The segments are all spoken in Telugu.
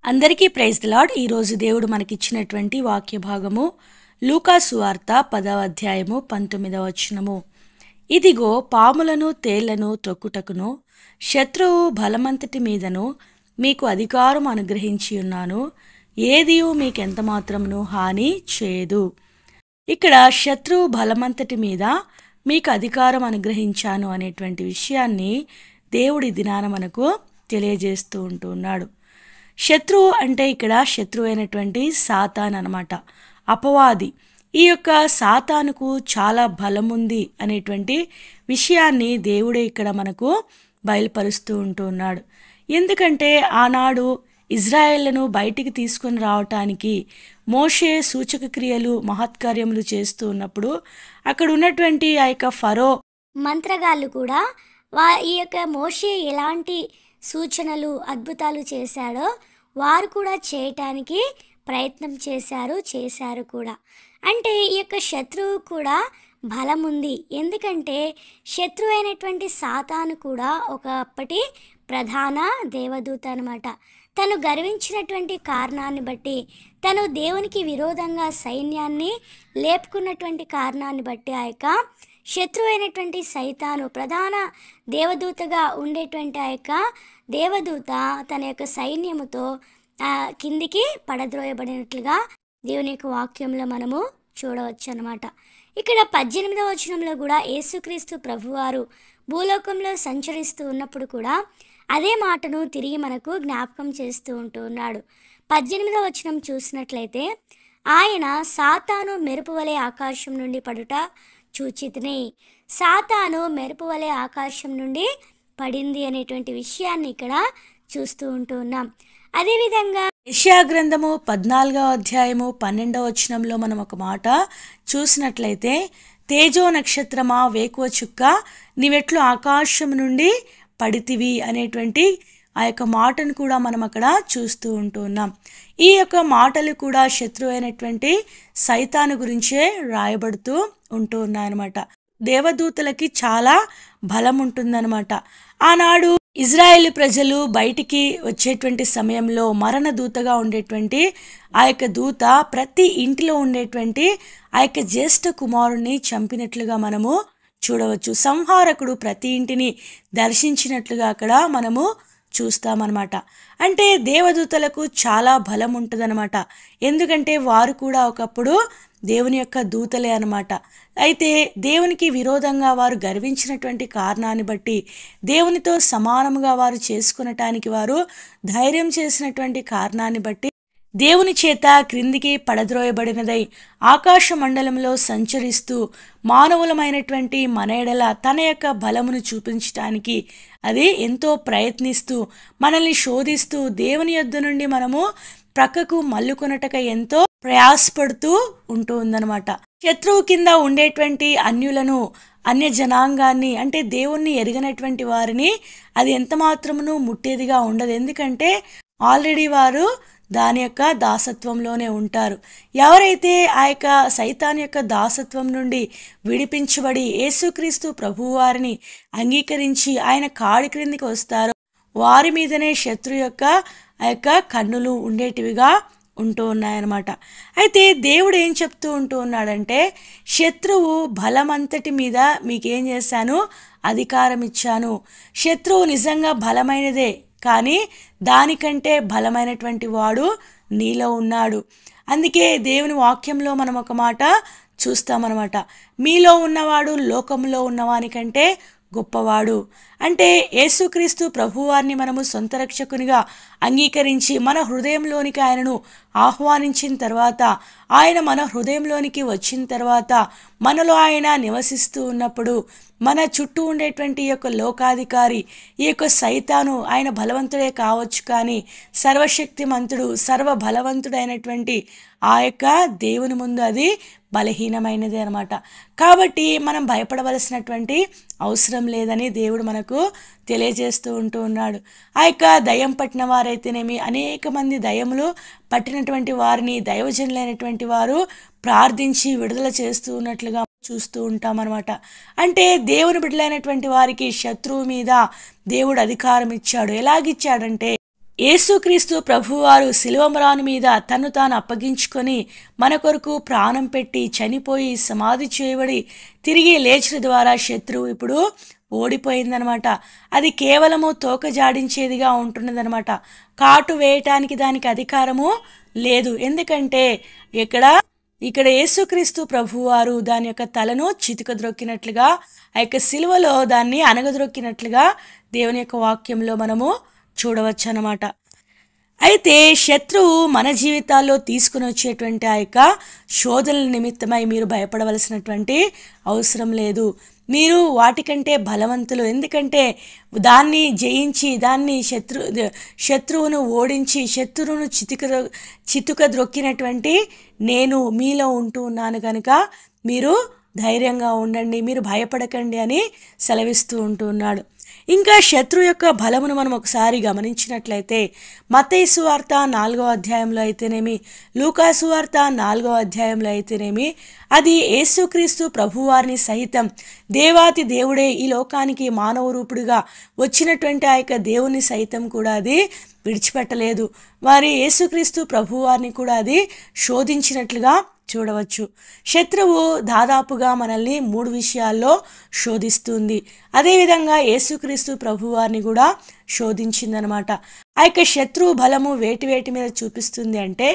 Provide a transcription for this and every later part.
అందరికీ ప్రైజ్ ది లార్డ్. ఈరోజు దేవుడు మనకిచ్చినటువంటి వాక్య భాగము లూకా సువార్త 10వ అధ్యాయము 19వ వచనము. ఇదిగో పాములను తేళ్లను త్రొక్కుటకును శత్రువు బలమంతటి మీదను మీకు అధికారం అనుగ్రహించి ఉన్నాను, ఏదియు మీకెంత మాత్రమును హాని చేయదు. ఇక్కడ శత్రువు బలమంతటి మీద మీకు అధికారం అనుగ్రహించాను అనేటువంటి విషయాన్ని దేవుడి దినాన మనకు తెలియజేస్తూ ఉంటున్నాడు. శత్రువు అంటే ఇక్కడ శత్రువు అయినటువంటి సాతాన్ అన్నమాట, అపవాది. ఈ యొక్క సాతానుకు చాలా బలం ఉంది అనేటువంటి విషయాన్ని దేవుడే ఇక్కడ మనకు బయలుపరుస్తూ ఉంటున్నాడు. ఎందుకంటే ఆనాడు ఇజ్రాయేళ్లను బయటికి తీసుకొని రావటానికి మోషే సూచక క్రియలు మహత్కార్యములు చేస్తూ ఉన్నప్పుడు అక్కడ ఉన్నటువంటి ఆ యొక్క ఫరో మంత్రగాళ్ళు కూడా ఈ యొక్క మోషే ఎలాంటి సూచనలు అద్భుతాలు చేశాడో వారు కూడా చేయటానికి ప్రయత్నం చేశారు కూడా. అంటే ఈ యొక్క శత్రువు కూడా బలం ఉంది. ఎందుకంటే శత్రువు అయినటువంటి సాతాను కూడా ఒకప్పటి ప్రధాన దేవదూత అనమాట. తను గర్వించినటువంటి కారణాన్ని బట్టి, తను దేవునికి విరోధంగా సైన్యాన్ని లేపుకున్నటువంటి కారణాన్ని బట్టి ఆ యొక్క శత్రువు అయినటువంటి సైతాను ప్రధాన దేవదూతగా ఉండేటువంటి ఆ యొక్క దేవదూత తన యొక్క సైన్యముతో కిందికి పడద్రోయబడినట్లుగా దేవుని యొక్క వాక్యంలో మనము చూడవచ్చు అన్నమాట. ఇక్కడ 18వ వచనంలో కూడా యేసుక్రీస్తు ప్రభువారు భూలోకంలో సంచరిస్తూ ఉన్నప్పుడు కూడా అదే మాటను తిరిగి మనకు జ్ఞాపకం చేస్తూ ఉంటున్నాడు. 18వ వచనం చూసినట్లయితే, ఆయన సాతాను మెరుపు వలె ఆకాశం నుండి పడుట చూచితిని. సాతాను మెరుపు వలె ఆకాశం నుండి పడింది అనేటువంటి విషయాన్ని ఇక్కడ చూస్తూ ఉంటున్నాం. అదేవిధంగా యెషయా గ్రంథము 14వ అధ్యాయము 12వ వచనంలో మనం ఒక మాట చూసినట్లయితే, తేజో నక్షత్రమా వేకువ చుక్క నీవెట్లు ఆకాశం నుండి పడితివి అనేటువంటి ఆ యొక్క మాటను కూడా మనం అక్కడ చూస్తూ ఉంటున్నాం. ఈ యొక్క మాటలు కూడా శత్రువు అయినటువంటి సైతాను గురించే రాయబడుతూ ఉంటూ ఉన్నాయన్నమాట. దేవదూతలకి చాలా బలం ఉంటుందన్నమాట. ఆనాడు ఇజ్రాయేల్ ప్రజలు బయటికి వచ్చేటువంటి సమయంలో మరణ దూతగా ఉండేటువంటి ఆ యొక్క దూత ప్రతి ఇంటిలో ఉండేటువంటి ఆ యొక్క జ్యేష్ఠ కుమారుణ్ణి చంపినట్లుగా మనము చూడవచ్చు. సంహారకుడు ప్రతి ఇంటిని దర్శించినట్లుగా అక్కడ మనము చూస్తామన్నమాట. అంటే దేవదూతలకు చాలా బలం ఉంటుందన్నమాట. ఎందుకంటే వారు కూడా ఒకప్పుడు దేవుని యొక్క దూతలే అన్నమాట. అయితే దేవునికి విరోధంగా వారు గర్వించినటువంటి కారణాన్ని బట్టి దేవునితో సమానముగా వారు చేసుకునటానికి వారు ధైర్యం చేసినటువంటి కారణాన్ని బట్టి దేవుని చేత క్రిందికి పడద్రోయబడినదై ఆకాశ మండలంలో సంచరిస్తూ మానవులమైనటువంటి మన ఎడల తన యొక్క బలమును చూపించటానికి అది ఎంతో ప్రయత్నిస్తూ మనల్ని శోధిస్తూ దేవుని యొద్ద నుండి మనము ప్రక్కకు మల్లుకొనటక ఎంతో ప్రయాసపడుతూ ఉంటూ ఉందన్నమాట. శత్రువు కింద ఉండేటువంటి అన్యులను, అన్య జనాంగాన్ని, అంటే దేవుణ్ణి ఎరగనటువంటి వారిని అది ఎంత మాత్రమును ముట్టేదిగా ఉండదు. ఎందుకంటే ఆల్రెడీ వారు దాని యొక్క దాసత్వంలోనే ఉంటారు. ఎవరైతే ఆ యొక్క సైతాన్ యొక్క దాసత్వం నుండి విడిపించబడి యేసుక్రీస్తు ప్రభువారిని అంగీకరించి ఆయన కాడి క్రిందికి వస్తారో వారి మీదనే శత్రు యొక్క ఆ యొక్క కన్నులు ఉండేటివిగా ఉంటూ ఉన్నాయన్నమాట. అయితే దేవుడు ఏం చెప్తూ ఉంటూ ఉన్నాడంటే, శత్రువు బలమంతటి మీద మీకేం చేశాను, అధికారం ఇచ్చాను. శత్రువు నిజంగా బలమైనదే, కానీ దానికంటే బలమైనటువంటి వాడు నీలో ఉన్నాడు. అందుకే దేవుని వాక్యంలో మనం ఒక మాట చూస్తామన్నమాట, మీలో ఉన్నవాడు లోకంలో ఉన్నవానికంటే గొప్పవాడు. అంటే యేసుక్రీస్తు ప్రభువారిని మనము సొంత రక్షకునిగా అంగీకరించి మన హృదయంలోనికి ఆయనను ఆహ్వానించిన తర్వాత, ఆయన మన హృదయంలోనికి వచ్చిన తర్వాత, మనలో ఆయన నివసిస్తూ ఉన్నప్పుడు మన చుట్టూ ఉండేటువంటి ఈ యొక్క లోకాధికారి ఈ యొక్క సైతాను ఆయన బలవంతుడే కావచ్చు, కానీ సర్వశక్తిమంతుడు సర్వ బలవంతుడైనటువంటి ఆ యొక్క దేవుని ముందు అది బలహీనమైనదే అనమాట. కాబట్టి మనం భయపడవలసినటువంటి అవసరం లేదని దేవుడు మనకు తెలియజేస్తూ ఉంటూ ఉన్నాడు. ఆ యొక్క దయ్యం పట్టిన వారైతేనేమి, అనేక మంది దయ్యములు పట్టినటువంటి వారిని దైవజనులైనటువంటి వారు ప్రార్థించి విడుదల చేస్తూ ఉన్నట్లుగా చూస్తూ ఉంటామన్నమాట. అంటే దేవుని బిడ్డలైనటువంటి వారికి శత్రువు మీద దేవుడు అధికారం ఇచ్చాడు. ఎలాగిచ్చాడంటే, యేసుక్రీస్తు ప్రభువారు శిలువమ్రాను మీద తన్ను తాను అప్పగించుకొని మన కొరకు ప్రాణం పెట్టి చనిపోయి సమాధి చేయబడి తిరిగి లేచిన ద్వారా శత్రువు ఇప్పుడు ఓడిపోయిందనమాట. అది కేవలము తోక జాడించేదిగా ఉంటున్నదనమాట. కాటు వేయటానికి దానికి అధికారము లేదు. ఎందుకంటే ఇక్కడ యేసుక్రీస్తు ప్రభువారు దాని యొక్క తలను చితుకద్రొక్కినట్లుగా, ఆ యొక్క శిలువలో దాన్ని అనగద్రొక్కినట్లుగా దేవుని యొక్క వాక్యంలో మనము చూడవచ్చు అన్నమాట. అయితే శత్రువు మన జీవితాల్లో తీసుకుని వచ్చేటువంటి ఆ యొక్క శోధనల నిమిత్తమై మీరు భయపడవలసినటువంటి అవసరం లేదు. మీరు వాటికంటే బలవంతులు. ఎందుకంటే దాన్ని జయించి దాన్ని శత్రువును ఓడించి శత్రువును చితుకద్రొక్కినటువంటి నేను మీలో ఉంటూ ఉన్నాను కనుక మీరు ధైర్యంగా ఉండండి, మీరు భయపడకండి అని సెలవిస్తూ ఉంటున్నాడు. ఇంకా శత్రు యొక్క బలమును మనం ఒకసారి గమనించినట్లయితే మత్తయి సువార్త 4వ అధ్యాయంలో అయితేనేమి, లూకా సువార్త 4వ అధ్యాయంలో అయితేనేమి, అది యేసుక్రీస్తు ప్రభువారిని సహితం దేవాతి దేవుడే ఈ లోకానికి మానవ రూపుడుగా వచ్చినటువంటి ఆ యొక్క దేవుని సైతం కూడా అది విడిచిపెట్టలేదు. వారి యేసుక్రీస్తు ప్రభువారిని కూడా అది శోధించినట్లుగా చూడవచ్చు. శత్రువు దాదాపుగా మనల్ని 3 విషయాల్లో శోధిస్తుంది. అదేవిధంగా యేసుక్రీస్తు ప్రభువారిని కూడా శోధించిందనమాట. ఆ యొక్క శత్రువు బలము వేటి మీద చూపిస్తుంది అంటే,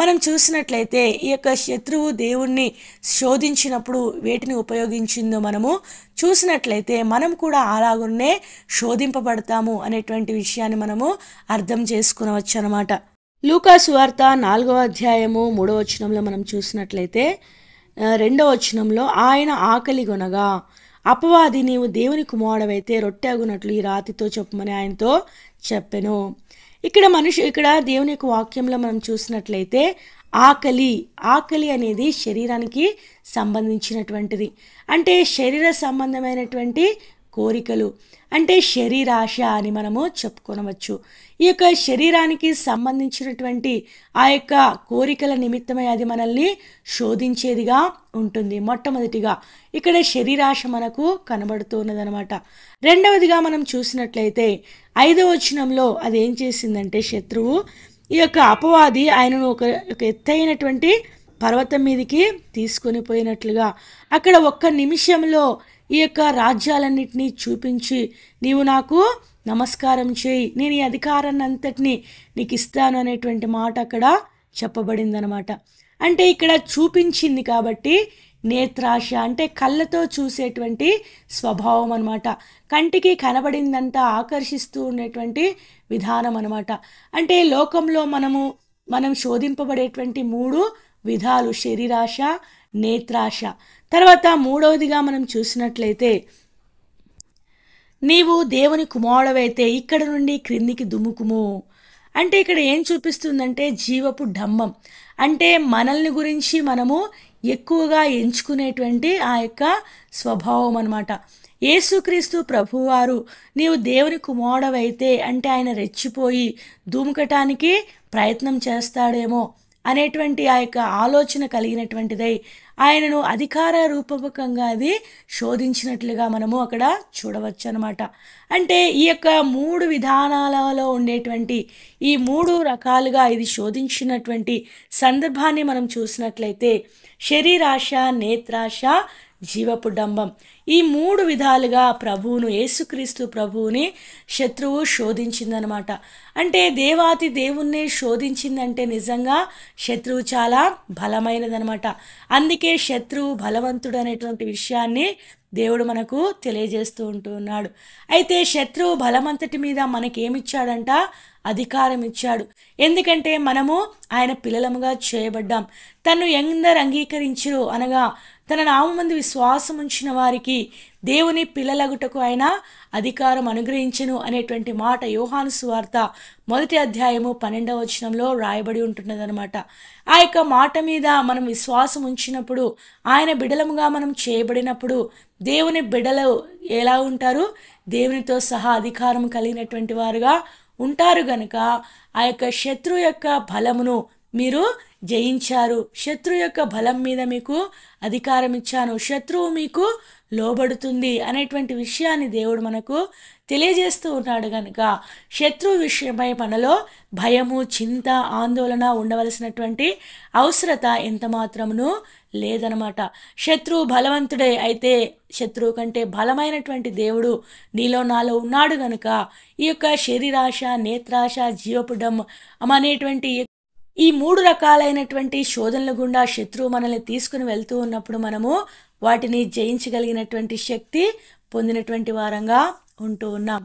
మనం చూసినట్లయితే ఈ యొక్క శత్రువు దేవుణ్ణి శోధించినప్పుడు వేటిని ఉపయోగించిందో మనము చూసినట్లయితే మనం కూడా అలాగునే శోధింపబడతాము అనేటువంటి విషయాన్ని మనము అర్థం చేసుకునవచ్చు అనమాట. లూకా సువార్త 4వ అధ్యాయము 3వ వచనంలో మనం చూసినట్లయితే 2వ వచనంలో ఆయన ఆకలి గొనగా అపవాది నీవు దేవుని కుమారుడవైతే రొట్టె అగునట్లు ఈ రాతితో చెప్పమని ఆయనతో చెప్పెను. ఇక్కడ దేవుని యొక్క వాక్యంలో మనం చూసినట్లయితే ఆకలి అనేది శరీరానికి సంబంధించినటువంటిది. అంటే శరీర సంబంధమైనటువంటి కోరికలు, అంటే శరీరాశ అని మనము చెప్పుకొనవచ్చు. ఈ యొక్క శరీరానికి సంబంధించినటువంటి ఆ యొక్క కోరికల నిమిత్తమై అది మనల్ని శోధించేదిగా ఉంటుంది. మొట్టమొదటిగా ఇక్కడ శరీరాశ మనకు కనబడుతున్నదనమాట. రెండవదిగా మనం చూసినట్లయితే 5వ వచనంలో అది ఏం చేసిందంటే శత్రువు ఈ యొక్క అపవాది ఆయనను ఒక ఎత్తైనటువంటి పర్వతం మీదకి తీసుకొని పోయినట్లుగా అక్కడ ఒక్క నిమిషంలో ఈ యొక్క రాజ్యాలన్నింటినీ చూపించి నీవు నాకు నమస్కారం చేయి, నేను ఈ అధికారాన్ని అంతటినీ నీకు ఇస్తాను అనేటువంటి మాట అక్కడ చెప్పబడిందనమాట. అంటే ఇక్కడ చూపించింది కాబట్టి నేత్రాశ అంటే కళ్ళతో చూసేటువంటి స్వభావం అనమాట. కంటికి కనబడిందంతా ఆకర్షిస్తూ ఉండేటువంటి విధానం అనమాట. అంటే లోకంలో మనం శోధింపబడేటువంటి 3 విధాలు: శరీరాశ, నేత్రాశ. తర్వాత 3వదిగా మనం చూసినట్లయితే నీవు దేవుని కుమారుడవైతే ఇక్కడ నుండి క్రిందికి దుముకుము. అంటే ఇక్కడ ఏం చూపిస్తుందంటే జీవపు డంబం. అంటే మనల్ని గురించి మనము ఎక్కువగా ఎంచుకునేటువంటి ఆ యొక్క స్వభావం అనమాట. యేసుక్రీస్తు ప్రభువారు నీవు దేవుని కుమారుడవైతే అంటే ఆయన రెచ్చిపోయి దుముకటానికి ప్రయత్నం చేస్తాడేమో అనేటువంటి ఆ యొక్క ఆలోచన కలిగినటువంటిదై ఆయనను అధికార రూపకంగా అది శోధించినట్లుగా మనము అక్కడ చూడవచ్చు అనమాట. అంటే ఈ యొక్క 3 విధానాలలో ఉండేటువంటి ఈ 3 రకాలుగా ఇది శోధించినటువంటి సందర్భాన్ని మనం చూసినట్లయితే శరీరాశ, నేత్రాశ, జీవపు డంబం, ఈ 3 విధాలుగా యేసుక్రీస్తు ప్రభువుని శత్రువు శోధించిందనమాట. అంటే దేవాతి దేవుణ్ణి శోధించిందంటే నిజంగా శత్రువు చాలా బలమైనదనమాట. అందుకే శత్రువు బలవంతుడు అనేటువంటి విషయాన్ని దేవుడు మనకు తెలియజేస్తూ ఉన్నాడు. అయితే శత్రువు బలమంతటి మీద మనకేమిచ్చాడంట? అధికారం ఇచ్చాడు. ఎందుకంటే మనము ఆయన పిల్లలముగా చేయబడ్డాం. తను ఎందరు అంగీకరించరు అనగా తన నామమందు విశ్వాసం ఉంచిన వారికి దేవుని పిల్లలగుటకు ఆయన అధికారం అనుగ్రహించెను అనేటువంటి మాట యోహాను సువార్త 1వ అధ్యాయము 12వ వచనంలో రాయబడి ఉంటున్నదనమాట. ఆ యొక్క మాట మీద మనం విశ్వాసం ఉంచినప్పుడు, ఆయన బిడలముగా మనం చేయబడినప్పుడు దేవుని బిడలు ఎలా ఉంటారు? దేవునితో సహా అధికారం కలిగినటువంటి వారుగా ఉంటారు గనుక ఆ యొక్క శత్రు యొక్క బలమును మీరు జయించారు. శత్రువు యొక్క బలం మీద మీకు అధికారం ఇచ్చాను, శత్రువు మీకు లోబడుతుంది అనేటువంటి విషయాన్ని దేవుడు మనకు తెలియజేస్తూ ఉన్నాడు. కనుక శత్రువు విషయమై మనలో భయము, చింత, ఆందోళన ఉండవలసినటువంటి అవసరత ఎంత మాత్రమును లేదనమాట. శత్రువు బలవంతుడే అయితే శత్రువు కంటే బలమైనటువంటి దేవుడు నీలో నాలో ఉన్నాడు. కనుక ఈ యొక్క శరీరాశ, నేత్రాశ, జీవపు డమ్ అనేటువంటి ఈ 3 రకాలైనటువంటి శోధనల గుండా శత్రువు మనల్ని తీసుకుని వెళ్తూ ఉన్నప్పుడు మనము వాటిని జయించగలిగినటువంటి శక్తి పొందినటువంటి వారంగా ఉంటూ ఉన్నాం.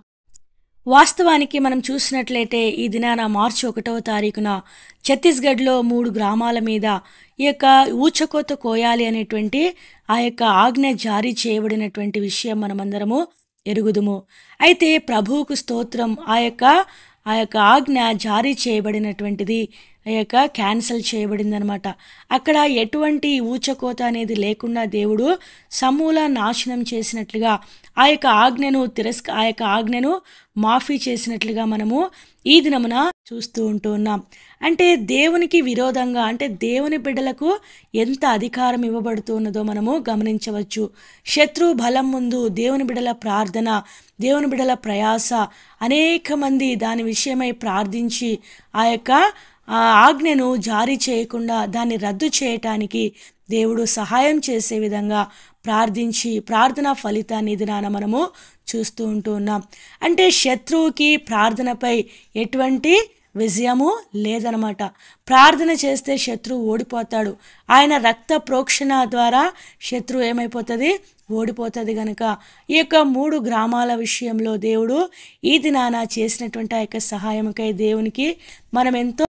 వాస్తవానికి మనం చూసినట్లయితే ఈ దినాన మార్చి 1వ తారీఖున ఛత్తీస్గఢ్లో 3 గ్రామాల మీద ఈ యొక్క ఊచకోత కోయాలి అనేటువంటి ఆ యొక్క ఆజ్ఞ జారీ చేయబడినటువంటి విషయం మనమందరము ఎరుగుదుము. అయితే ప్రభువుకు స్తోత్రం, ఆ యొక్క ఆజ్ఞ జారీ చేయబడినటువంటిది ఆ యొక్క క్యాన్సిల్ చేయబడింది అనమాట. అక్కడ ఎటువంటి ఊచకోత అనేది లేకుండా దేవుడు సమూల నాశనం చేసినట్లుగా ఆ యొక్క ఆజ్ఞను మాఫీ చేసినట్లుగా మనము ఈ దినమున చూస్తూ ఉంటున్నాం. అంటే దేవునికి విరోధంగా, అంటే దేవుని బిడ్డలకు ఎంత అధికారం ఇవ్వబడుతున్నదో మనము గమనించవచ్చు. శత్రు బలం ముందు దేవుని బిడ్డల ప్రార్థన, దేవుని బిడ్డల ప్రయాస, అనేక మంది దాని విషయమై ప్రార్థించి ఆ యొక్క ఆజ్ఞను జారీ చేయకుండా దాన్ని రద్దు చేయటానికి దేవుడు సహాయం చేసే విధంగా ప్రార్థించి ప్రార్థన ఫలితాన్ని దినాన మనము చూస్తూ ఉంటున్నాం. అంటే శత్రువుకి ప్రార్థనపై ఎటువంటి విజయము లేదనమాట. ప్రార్థన చేస్తే శత్రువు ఓడిపోతాడు. ఆయన రక్త ప్రోక్షణ ద్వారా శత్రువు ఏమైపోతుంది? ఓడిపోతుంది. కనుక ఈ యొక్క 3 గ్రామాల విషయంలో దేవుడు ఈ దినాన చేసినటువంటి ఆ యొక్క సహాయంకై దేవునికి మనం ఎంతో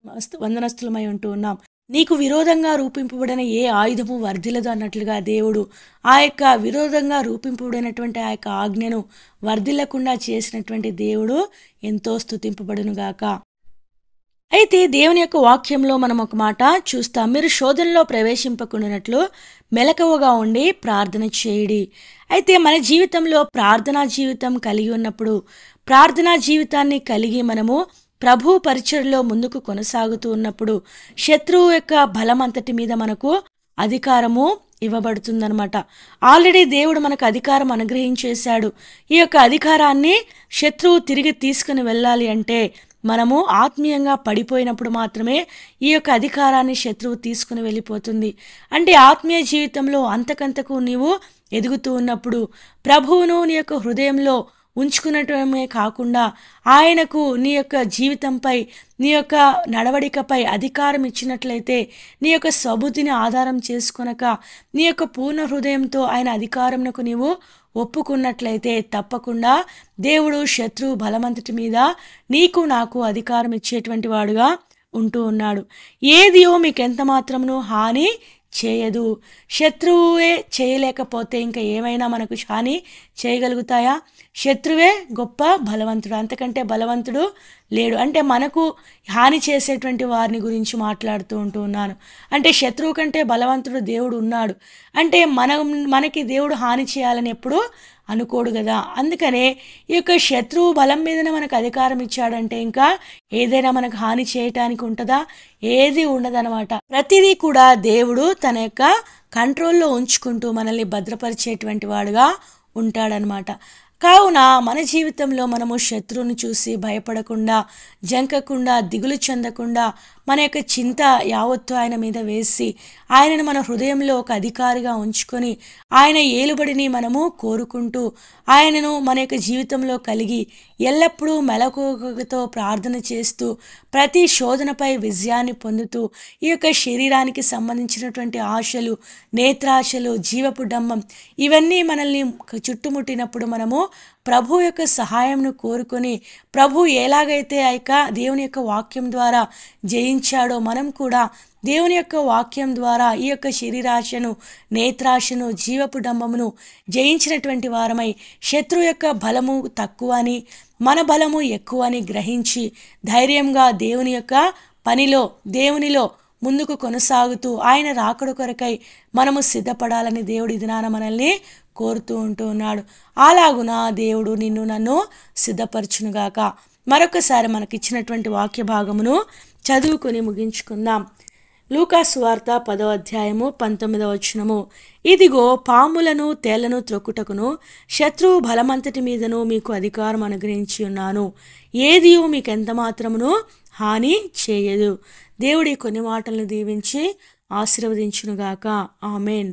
వందనస్తులమై ఉంటూ ఉన్నాం. నీకు విరోధంగా రూపింపబడిన ఏ ఆయుధము వర్ధిల్లదు అన్నట్లుగా దేవుడు ఆ యొక్క విరోధంగా రూపింపబడినటువంటి ఆ యొక్క ఆజ్ఞను వర్ధిల్లకుండా చేసినటువంటి దేవుడు ఎంతో స్తుతింపబడునుగాక. అయితే దేవుని యొక్క వాక్యంలో మనం ఒక మాట చూస్తాం, మీరు శోధనలో ప్రవేశింపకుండానట్లు మెలకువగా ఉండి ప్రార్థన చేయుడి. అయితే మన జీవితంలో ప్రార్థనా జీవితం కలిగి ఉన్నప్పుడు, ప్రార్థనా జీవితాన్ని కలిగి మనము ప్రభు పరిచర్లో ముందుకు కొనసాగుతూ ఉన్నప్పుడు శత్రువు యొక్క బలం అంతటి మీద మనకు అధికారము ఇవ్వబడుతుందన్నమాట. ఆల్రెడీ దేవుడు మనకు అధికారం అనుగ్రహించేశాడు. ఈ యొక్క అధికారాన్ని శత్రువు తిరిగి తీసుకుని వెళ్ళాలి అంటే మనము ఆత్మీయంగా పడిపోయినప్పుడు మాత్రమే ఈ యొక్క అధికారాన్ని శత్రువు తీసుకుని వెళ్ళిపోతుంది. అంటే ఆత్మీయ జీవితంలో అంతకంతకు నీవు ఎదుగుతూ ఉన్నప్పుడు ప్రభువును నీ యొక్క హృదయంలో ఉంచుకున్నటమే కాకుండా ఆయనకు నీ యొక్క జీవితంపై, నీ యొక్క నడవడికపై అధికారం ఇచ్చినట్లయితే, నీ యొక్క స్వబుద్ధిని ఆధారం చేసుకొనక నీ యొక్క పూర్ణ హృదయంతో ఆయన అధికారంకు నీవు ఒప్పుకున్నట్లయితే తప్పకుండా దేవుడు శత్రువు బలమంతటి మీద నీకు నాకు అధికారం ఇచ్చేటువంటి వాడుగా ఉంటూ ఉన్నాడు. ఏదియో మీకు ఎంత మాత్రమును హాని చేయదు. శత్రువే చేయలేకపోతే ఇంకా ఏమైనా మనకు హాని చేయగలుగుతాయా? శత్రువే గొప్ప బలవంతుడు, అంతకంటే బలవంతుడు లేడు. అంటే మనకు హాని చేసేటువంటి వారిని గురించి మాట్లాడుతూ ఉంటూ ఉన్నాను. అంటే శత్రువు కంటే బలవంతుడు దేవుడు ఉన్నాడు. అంటే మనకి దేవుడు హాని చేయాలని ఎప్పుడు అనుకోడు కదా. అందుకనే ఈ యొక్క శత్రువు బలం మీదనే మనకు అధికారం ఇచ్చాడంటే ఇంకా ఏదైనా మనకు హాని చేయటానికి ఉంటుందా? ఏది ఉండదనమాట. ప్రతిదీ కూడా దేవుడు తన యొక్క కంట్రోల్లో ఉంచుకుంటూ మనల్ని భద్రపరిచేటువంటి వాడుగా ఉంటాడనమాట. కావున మన జీవితంలో మనము శత్రువుని చూసి భయపడకుండా, జంకకుండా, దిగులు చెందకుండా మన యొక్క చింత యావత్తు ఆయన మీద వేసి ఆయనను మన హృదయంలో ఒక అధికారిగా ఉంచుకొని ఆయన ఏలుబడిని మనము కోరుకుంటూ ఆయనను మన యొక్క జీవితంలో కలిగి ఎల్లప్పుడూ మెలకువతో ప్రార్థన చేస్తూ ప్రతి శోధనపై విజయాన్ని పొందుతూ ఈ యొక్క శరీరానికి సంబంధించినటువంటి ఆశలు, నేత్రాశలు, జీవపు డమ్మం ఇవన్నీ మనల్ని చుట్టుముట్టినప్పుడు మనము ప్రభు యొక్క సహాయంను కోరుకొని ప్రభు ఎలాగైతే ఆ యొక్క దేవుని యొక్క వాక్యం ద్వారా జయించాడో మనం కూడా దేవుని యొక్క వాక్యం ద్వారా ఈ యొక్క శరీరాశను, నేత్రాశను, జీవపు డంబమును జయించినటువంటి వారమై శత్రువు యొక్క బలము తక్కువ అని మన బలము ఎక్కువ అని గ్రహించి ధైర్యంగా దేవుని యొక్క పనిలో, దేవునిలో ముందుకు కొనసాగుతూ ఆయన రాకడ కొరకై మనము సిద్ధపడాలని దేవుడి దినాన మనల్ని కోరుతూ ఉంటూ ఉన్నాడు. అలాగున దేవుడు నిన్ను నన్ను సిద్ధపరచునుగాక. మరొకసారి మనకిచ్చినటువంటి వాక్య భాగమును చదువుకొని ముగించుకుందాం. లూకాసు సువార్త 10వ అధ్యాయము 19వ వచనము. ఇదిగో పాములను తేళ్లను త్రొక్కుటకును శత్రువు బలమంతటి మీదను మీకు అధికారం అనుగ్రహించి ఉన్నాను, ఏదియో మీకు ఎంత మాత్రమును హాని చేయదు. దేవుడి కొన్ని మాటలను దీవించి ఆశీర్వదించునుగాక. ఆమెన్.